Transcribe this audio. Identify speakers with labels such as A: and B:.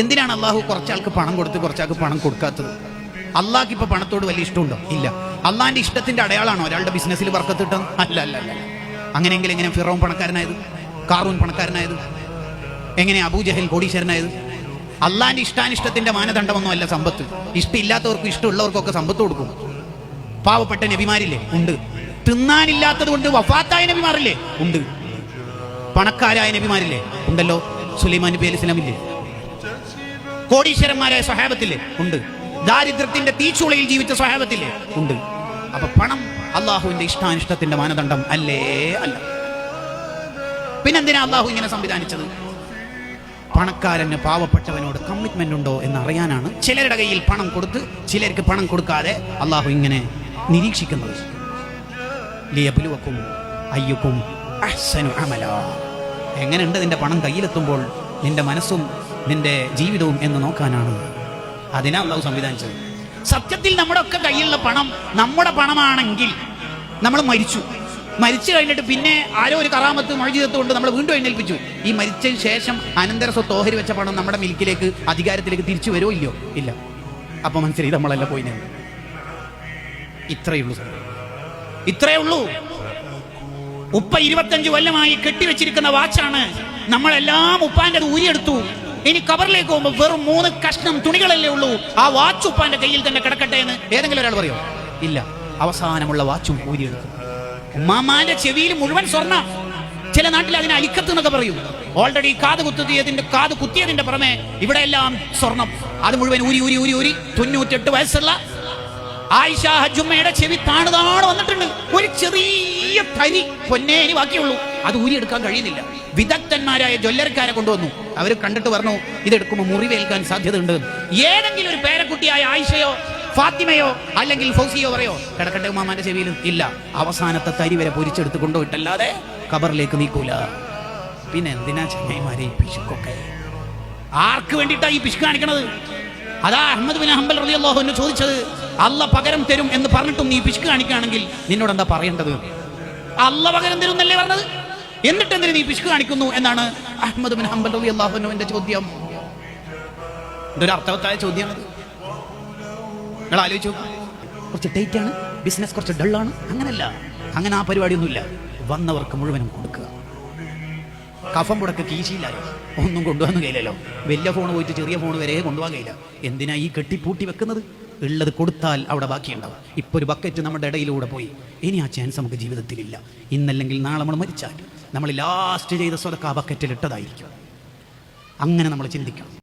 A: എന്തിനാണ് അള്ളാഹു കുറച്ചാൾക്ക് പണം കൊടുത്ത് കുറച്ചാൾക്ക് പണം കൊടുക്കാത്തത്? അള്ളാഹ്ക്ക് ഇപ്പൊ പണത്തോട് വലിയ ഇഷ്ടമുണ്ടോ? ഇല്ല. അള്ളാഹിന്റെ ഇഷ്ടത്തിന്റെ അടയാളാണോ ഒരാളുടെ ബിസിനസ്സിൽ ബർക്കത്ത് കിട്ടുന്നത്? അല്ല അല്ല അല്ല. അങ്ങനെയെങ്കിൽ എങ്ങനെ ഫിറോൻ പണക്കാരനായത്, കാറൂൻ പണക്കാരനായത്, എങ്ങനെ അബൂജഹൽ കോടീശ്വരനായത്? അള്ളാഹിന്റെ ഇഷ്ടാനിഷ്ടത്തിന്റെ മാനദണ്ഡമൊന്നും അല്ല സമ്പത്ത്. ഇഷ്ടമില്ലാത്തവർക്കും ഇഷ്ടമുള്ളവർക്കൊക്കെ സമ്പത്ത് കൊടുക്കും. പാവപ്പെട്ട നബിമാരില്ലേ? ഉണ്ട്. തിന്നാനില്ലാത്തത് കൊണ്ട് വഫാത്തായ നബിമാരില്ലേ? ഉണ്ട്. പണക്കാരായ നബിമാരില്ലേ? ഉണ്ടല്ലോ. സുലൈമാൻ നബി അലൈഹി സ്വലാമില്ലേ? കോടീശ്വരന്മാരായ സ്വഹാബത്തില്ലേ? ഉണ്ട്. ദാരിദ്ര്യത്തിന്റെ തീച്ചുളയിൽ ജീവിച്ച സ്വഹാബത്തില്ലേ? ഉണ്ട്. അപ്പൊ പണം അള്ളാഹുവിന്റെ ഇഷ്ടാനിഷ്ടത്തിന്റെ മാനദണ്ഡം അല്ലേ? അല്ല. പിന്നെന്തിനാ അള്ളാഹു ഇങ്ങനെ സംവിധാനിച്ചത്? പണക്കാരന് പാവപ്പെട്ടവനോട് കമ്മിറ്റ്മെന്റ് ഉണ്ടോ എന്ന് അറിയാനാണ് ചിലരുടെ കയ്യിൽ പണം കൊടുത്ത് ചിലർക്ക് പണം കൊടുക്കാതെ അള്ളാഹു ഇങ്ങനെ നിരീക്ഷിക്കുന്നത്. ലിയബ്ലുവക്കും അയ്യുക്കും അഹ്സനു അമലാ. എങ്ങനെയുണ്ട് നിന്റെ പണം കയ്യിലെത്തുമ്പോൾ നിന്റെ മനസ്സും നിന്റെ ജീവിതവും എന്ന് നോക്കാനാണ്. അതിനാ അള്ളാഹു സംവിധാനിച്ചത്. സത്യത്തിൽ നമ്മുടെ ഒക്കെ കയ്യിലുള്ള പണം നമ്മുടെ പണമാണെങ്കിൽ നമ്മൾ മരിച്ചു കഴിഞ്ഞിട്ട് പിന്നെ ആരോ ഒരു കറാമത്ത് മൊഴിജിതത്ത് കൊണ്ട് നമ്മൾ വീണ്ടും എഴുന്നേൽപ്പിച്ചു. ഈ മരിച്ചതിന് ശേഷം അനന്തര സ്വത്ത് ഓഹരി വെച്ച പണം നമ്മുടെ മിൽക്കിലേക്ക് അധികാരത്തിലേക്ക് തിരിച്ചു വരുമോ ഇല്ലയോ? ഇല്ല. അപ്പൊ മനസ്സിലായി നമ്മളല്ല പോയി. ഇത്രയേ ഉള്ളൂ. ഉപ്പ 25 കൊല്ലമായി കെട്ടിവെച്ചിരിക്കുന്ന വാച്ചാണ്. നമ്മളെല്ലാം ഉപ്പാന്റെ ഊരിയെടുത്തു. ഇനി കബറിലേക്ക് പോകുമ്പോൾ വെറും 3 കഷ്ണം തുണികളല്ലേ ഉള്ളൂ. ആ വാച്ച് ഉപ്പാന്റെ കയ്യിൽ തന്നെ കിടക്കട്ടെ എന്ന് ഏതെങ്കിലും ഒരാൾ പറയോ? ഇല്ല. അവസാനമുള്ള വാച്ചും ഊരിയെടുക്കും. ഉമ്മാമാന്റെ ചെവിയിൽ മുഴുവൻ സ്വർണ്ണ. ചില നാട്ടിൽ അതിനെ അലിക്കത്ത് എന്നൊക്കെ പറയും. ഓൾറെഡി കാത് കുത്തിയതിന്റെ പുറമെ ഇവിടെ എല്ലാം സ്വർണം. അത് മുഴുവൻ ഊരി 98 വയസ്സുള്ള ആയിഷ ഹജ്ജുമ്മയുടെ ചെവി താണ് വന്നിട്ടുണ്ട്. ഒരു ചെറിയ തരി പൊന്നേനി ബാക്കിയുള്ളൂ. അത് ഊരിയെടുക്കാൻ കഴിയുന്നില്ല. വിദഗ്ധന്മാരായ ജ്വല്ലറിക്കാരെ കൊണ്ടുവന്നു. അവർ കണ്ടിട്ട് പറഞ്ഞു ഇതെടുക്കുമ്പോൾ മുറിവേൽക്കാൻ സാധ്യതയുണ്ട്. ഏതെങ്കിലും ഒരു പേരക്കുട്ടിയായ ആയിഷയോ ഫാത്തിമയോ അല്ലെങ്കിൽ ഫൗസിയോ പറയോ കിടക്കട്ടെ ഉമ്മാമാന്റെ ചെവിയിലും? ഇല്ല. അവസാനത്തെ തരി വരെ പൊരിച്ചെടുത്ത് കൊണ്ടുപോയിട്ടല്ലാതെ ഖബറിലേക്ക് നീക്കൂല. പിന്നെ എന്തിനാ ചങ്ങായിമാരെ ഈ പിശുക്കൊക്കെ? ആർക്ക് വേണ്ടിയിട്ടാ ഈ പിശുക്ക് കാണിക്കണത്? അതാ അഹ്മദ് ബിൻ ഹംബൽ റളിയല്ലാഹു അൻഹു ചോദിച്ചത്, അല്ല പകരം തരും എന്ന് പറഞ്ഞിട്ടും നീ പിശുക്ക് കാണിക്കുകയാണെങ്കിൽ നിന്നോട് എന്താ പറയേണ്ടത്? അല്ല പകരം തരും എന്നല്ലേ പറഞ്ഞത്, എന്നിട്ട് എന്തിനു നീ പിശുക്ക് കാണിക്കുന്നു എന്നാണ് അഹ്മദ് ബിൻ ഹംബൽ റളിയല്ലാഹു അൻഹുവിന്റെ ചോദ്യം. ഇതൊരു അർത്ഥവത്തായ ചോദ്യമാണത്. നിങ്ങൾ ആലോചിച്ചു. കുറച്ച് ടൈറ്റ് ആണ് ബിസിനസ്, കുറച്ച് ഡള്ളാണ്. അങ്ങനല്ല. അങ്ങനെ ആ പരിപാടിയൊന്നുമില്ല. വന്നവർക്ക് മുഴുവനും കൊടുക്കുക. കഫം പുടക്ക് കീശയില്ലായോ? ഒന്നും കൊണ്ടുപോകാൻ കഴിയില്ലല്ലോ. വലിയ ഫോൺ പോയിട്ട് ചെറിയ ഫോൺ വരെ കൊണ്ടുപോകാൻ കഴിയില്ല. എന്തിനാ ഈ കെട്ടിപ്പൂട്ടി വെക്കുന്നത്? ഉള്ളത് കൊടുത്താൽ അവിടെ ബാക്കിയുണ്ടാവും. ഇപ്പൊ ഒരു ബക്കറ്റ് നമ്മുടെ ഇടയിലൂടെ പോയി. ഇനി ആ ചാൻസ് നമുക്ക് ജീവിതത്തിലില്ല. ഇന്നല്ലെങ്കിൽ നാളെ നമ്മൾ മരിച്ചാൽ നമ്മൾ ലാസ്റ്റ് ചെയ്ത സ്വതക്ക ആ ബക്കറ്റിൽ ഇട്ടതായിരിക്കും. അങ്ങനെ നമ്മൾ ചിന്തിക്കണം.